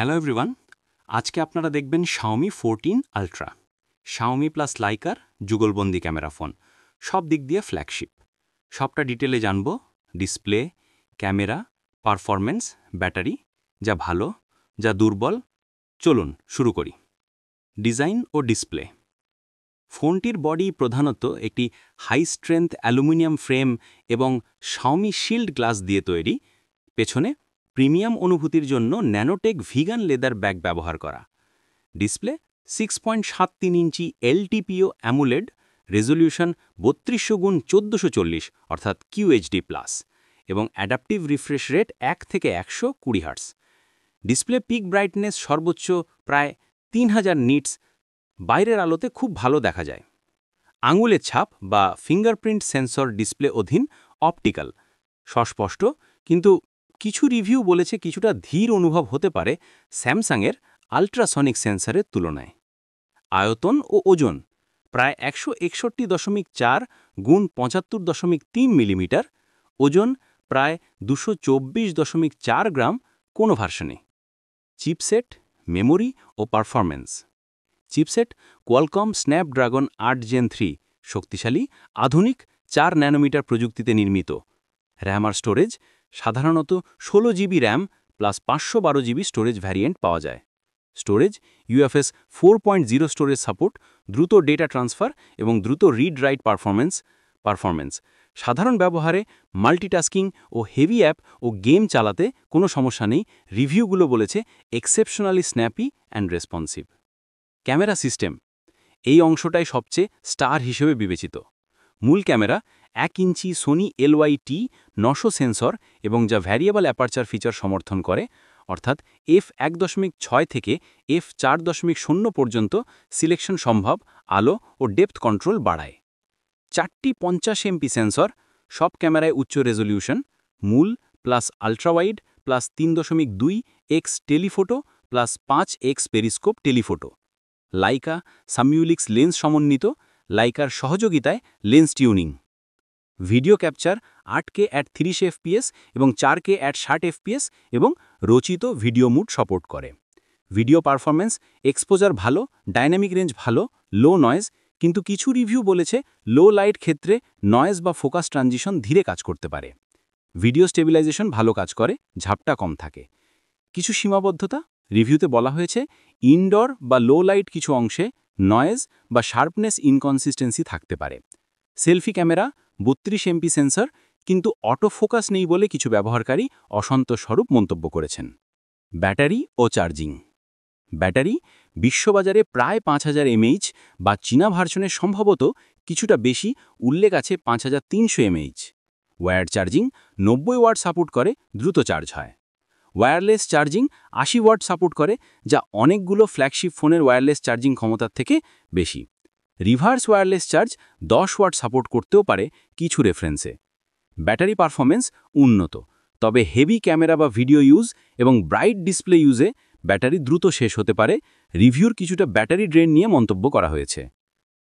Hello everyone, আজকে আপনারা দেখবেন Xiaomi 14 আলট্রা, Xiaomi প্লাস লাইকার যুগলবন্দি ক্যামেরা ফোন, সব দিক দিয়ে ফ্ল্যাগশিপ। সবটা ডিটেলে জানব, ডিসপ্লে, ক্যামেরা, পারফরম্যান্স, ব্যাটারি, যা ভালো, যা দুর্বল। চলুন শুরু করি। ডিজাইন ও ডিসপ্লে। ফোনটির বডি প্রধানত একটি হাই স্ট্রেংথ অ্যালুমিনিয়াম ফ্রেম এবং Xiaomi শিল্ড গ্লাস দিয়ে তৈরি। পেছনে প্রিমিয়াম অনুভূতির জন্য ন্যানোটেক ভিগান লেদার ব্যাগ ব্যবহার করা। ডিসপ্লে 6.73 ইঞ্চি এলটিপিও অ্যামুলেড, রেজলিউশন 3200x1440 অর্থাৎ QHD+, এবং অ্যাডাপটিভ রিফ্রেশ রেট 1 থেকে 120 হার্টজ। ডিসপ্লে পিক ব্রাইটনেস সর্বোচ্চ প্রায় 3000 নিটস, বাইরের আলোতে খুব ভালো দেখা যায়। আঙুলের ছাপ বা ফিঙ্গারপ্রিন্ট সেন্সর ডিসপ্লে অধীন, অপটিক্যাল, সস্পষ্ট, কিন্তু কিছু রিভিউ বলেছে কিছুটা ধীর অনুভব হতে পারে স্যামসাংয়ের আল্ট্রাসনিক সেন্সরের তুলনায়। আয়তন ও ওজন প্রায় 161.4 গুণ 75.3 মিলিমিটার, ওজন প্রায় 224.4 গ্রাম কোনো ভার্সনে। চিপসেট, মেমোরি ও performance. Chipset Qualcomm Snapdragon 8 Gen 3, শক্তিশালী, আধুনিক 4 ন্যানোমিটার প্রযুক্তিতে নির্মিত। র্যাম আর স্টোরেজ সাধারণত 16 GB RAM plus 512 GB storage variant পাওয়া যায়। স্টোরেজ UFS 4.0 স্টোরেজ সাপোর্ট, দ্রুত ডেটা ট্রান্সফার এবং দ্রুত রিড রাইট পারফরম্যান্স। সাধারণ ব্যবহারে মাল্টিটাস্কিং ও হেভি অ্যাপ ও গেম চালাতে কোনো সমস্যা নেই, রিভিউগুলো বলেছে exceptionally snappy and responsive. Camera system, এই অংশটাই সবচেয়ে স্টার হিসেবে বিবেচিত। মূল ক্যামেরা 1 ইঞ্চি সোনি LYT-900 সেন্সর এবং যা ভ্যারিয়েবল অ্যাপারচার ফিচার সমর্থন করে, অর্থাৎ f1.6 থেকে f4.0 পর্যন্ত সিলেকশন সম্ভব, আলো ও ডেপথ কন্ট্রোল বাড়ায়। 4টি 50 MP সেন্সর, সব ক্যামেরায় উচ্চ রেজলিউশন, মূল plus ultrawide plus 3.2x telephoto plus 5x periscope telephoto. Leica Summilux lens সমন্বিত, লাইকার সহযোগিতায় lens tuning. Video capture 8K at 30 fps এবং 4K at 60 fps এবং রচিত ভিডিও মুড সাপোর্ট করে। ভিডিও পারফরম্যান্স, এক্সপোজার ভালো, ডাইনামিক রেঞ্জ ভালো, লো নয়েজ, কিন্তু কিছু রিভিউ বলেছে লো লাইট ক্ষেত্রে নয়েজ বা ফোকাস ট্রানজিশন ধীরে কাজ করতে পারে। ভিডিও স্টেবিলাইজেশন ভালো কাজ করে, ঝাপটা কম থাকে। কিছু সীমাবদ্ধতা রিভিউতে বলা হয়েছে, ইনডোর বা লো লাইট কিছু অংশে নয়েজ বা শার্পনেস ইনকনসিস্টেন্সি থাকতে পারে। সেলফি ক্যামেরা 32 MP সেন্সর, কিন্তু অটো ফোকাস নেই বলে কিছু ব্যবহারকারী অসন্তোষস্বরূপ মন্তব্য করেছেন। ব্যাটারি ও চার্জিং। ব্যাটারি বিশ্ববাজারে প্রায় 5000 mAh বা চীনা ভার্সনে সম্ভবত কিছুটা বেশি, উল্লেখ আছে 5300 mAh। Wired charging 90 watt support করে, দ্রুত চার্জ হয়। ওয়্যারলেস চার্জিং 80 ওয়াট সাপোর্ট করে, যা অনেকগুলো ফ্ল্যাগশিপ ফোনের ওয়্যারলেস চার্জিং ক্ষমতার থেকে বেশি। Reverse wireless charge 10 watt support করতেও পারে কিছু রেফারেন্সে। ব্যাটারি পারফরম্যান্স উন্নত, তবে হেভি ক্যামেরা বা ভিডিও ইউজ এবং ব্রাইট ডিসপ্লে ইউজে ব্যাটারি দ্রুত শেষ হতে পারে। রিভিউর কিছুটা ব্যাটারি ড্রেন নিয়ে মন্তব্য করা হয়েছে।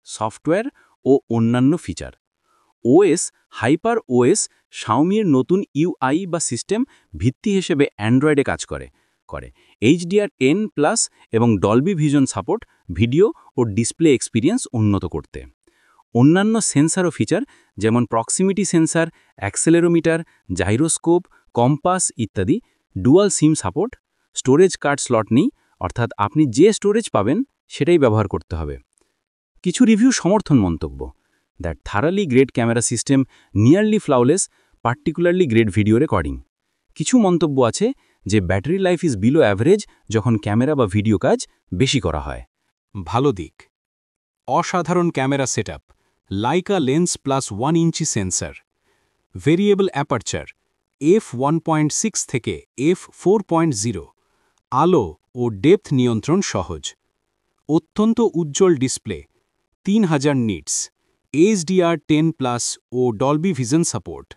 সফটওয়্যার ও অন্যান্য ফিচার। OS হাইপার OS Xiaomiর নতুন UI বা সিস্টেম ভিত্তি হিসেবে অ্যান্ড্রয়েডে কাজ করে। HDR10+ এবং ডলবি ভিশন সাপোর্ট ভিডিও ও ডিসপ্লে এক্সপিরিয়েন্স উন্নত করতে। অন্যান্য সেন্সার ও ফিচার যেমন proximity sensor, accelerometer, gyroscope, compass ইত্যাদি। Dual SIM support. Storage card slot নেই, অর্থাৎ আপনি যে স্টোরেজ পাবেন সেটাই ব্যবহার করতে হবে। কিছু রিভিউ সমর্থন মন্তব্য। That thoroughly great camera system, nearly flawless, particularly great video recording. কিছু মন্তব্য আছে যে battery life is below average যখন ক্যামেরা বা ভিডিও কাজ বেশি করা হয়। ভালো দিক: অসাধারণ camera setup, Leica lens plus 1 ইঞ্চি সেন্সর, ভেরিয়েবল অ্যাপারচার f1.6 থেকে f4.0, আলো ও ডেপথ নিয়ন্ত্রণ সহজ, অত্যন্ত উজ্জ্বল ডিসপ্লে 3000 নিটস, HDR10+ ও ডলবি ভিশন সাপোর্ট,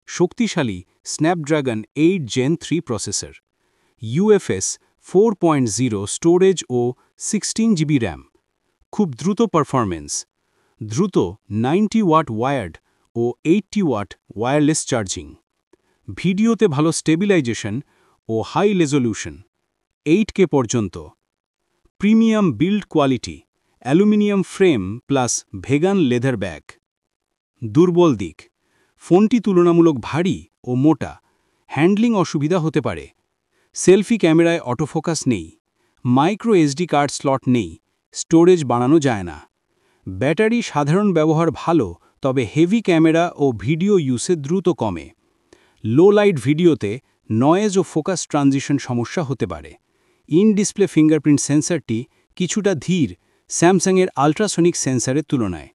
শক্তিশালী Snapdragon 8 Gen 3 processor, UFS 4.0 storage ও 16 জিবি র্যাম, খুব দ্রুত পারফরম্যান্স, দ্রুত 90 ওয়াট ওয়্যার্ড ও 80 ওয়াট ওয়্যারলেস চার্জিং, ভিডিওতে ভালো স্টেবিলাইজেশন ও হাই রেজলিউশন, 8K পর্যন্ত। Premium build quality, aluminium frame plus vegan leather bag. দুর্বল দিক, ফোনটি তুলনামূলক ভারী ও মোটা, হ্যান্ডলিং অসুবিধা হতে পারে। সেলফি ক্যামেরায় অটোফোকাস নেই, মাইক্রো এসডি কার্ড স্লট নেই, স্টোরেজ বাড়ানো যায় না। ব্যাটারি সাধারণ ব্যবহার ভালো, তবে হেভি ক্যামেরা ও ভিডিও ইউসে দ্রুত কমে। লো লাইট ভিডিওতে নয়েজ ও ফোকাস ট্রানজিশন সমস্যা হতে পারে। ইন ডিসপ্লে ফিঙ্গারপ্রিন্ট সেন্সরটি কিছুটা ধীর স্যামসাংয়ের আল্ট্রাসোনিক সেন্সরের তুলনায়।